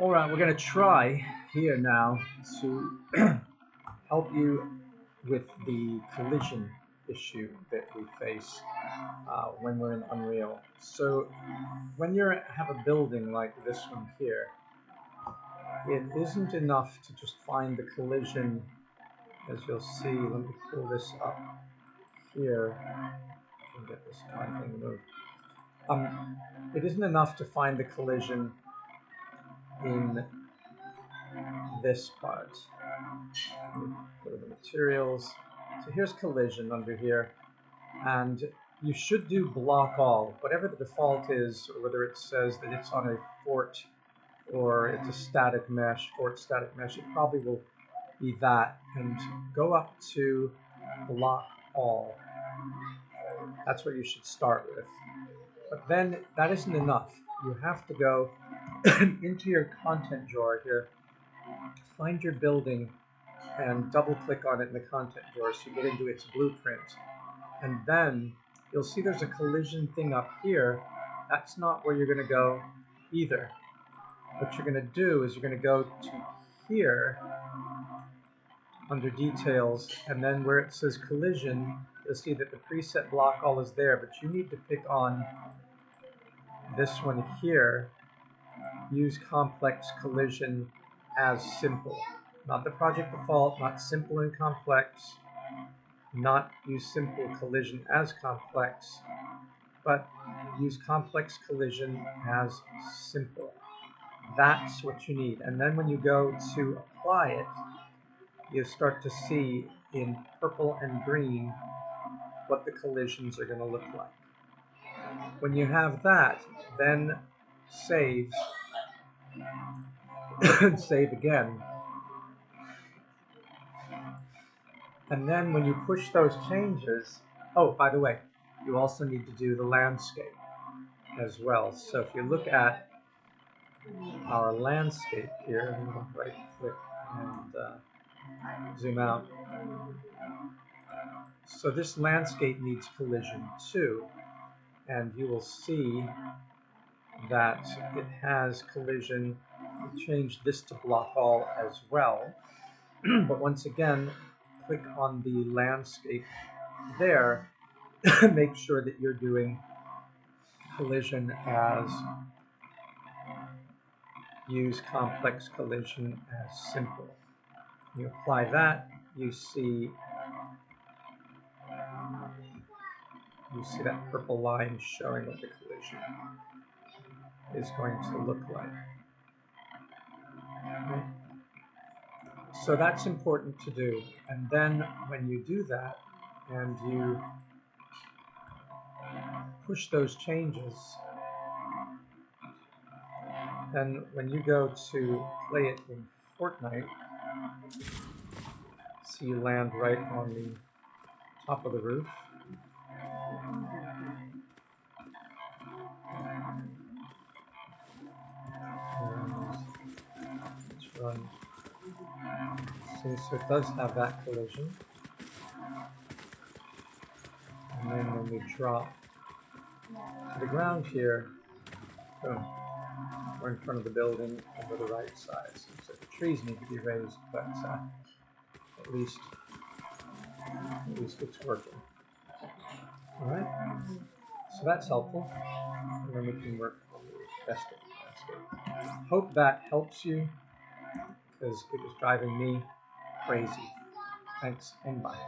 Alright, we're going to try here now to help you with the collision issue that we face when we're in Unreal. So when you have a building like this one here, it isn't enough to just find the collision, as you'll see. Let me pull this up here and get this kind thing moved. It isn't enough to find the collision in this part. Go to the materials. So here's collision under here, and you should do block all, whatever the default is, or whether it says that it's on a fort or it's a static mesh, fort static mesh. It probably will be that, and go up to block all. That's what you should start with. But then that isn't enough. You have to go into your content drawer here, find your building, and double click on it in the content drawer so you get into its blueprint. And then you'll see there's a collision thing up here. That's not where you're going to go either. What you're going to do is you're going to go to here under details, and then where it says collision, you'll see that the preset block all is there, but you need to pick on this one here. Use complex collision as simple. Not the project default, not simple and complex, not use simple collision as complex, but use complex collision as simple. That's what you need. And then when you go to apply it, you start to see in purple and green what the collisions are going to look like. When you have that, then save and save again. And then when you push those changes, oh, by the way, you also need to do the landscape as well. So if you look at our landscape here, I'm going to right click and zoom out. So this landscape needs collision too, and you will see that it has collision. We changed this to block all as well. But once again, click on the landscape there. Make sure that you're doing collision as use complex collision as simple. You apply that, you see that purple line showing what the collision is going to look like. Okay. So that's important to do. And then when you do that and you push those changes, then when you go to play it in Fortnite, see you land right on the top of the roof. Let's run. See, so it does have that collision. And then when we drop to the ground here, boom, we're in front of the building over the right side. So the trees need to be raised, but at least it's working. All right, so that's helpful. And then we can work on the rest of the landscape. Hope that helps you, because it was driving me crazy. Thanks and bye.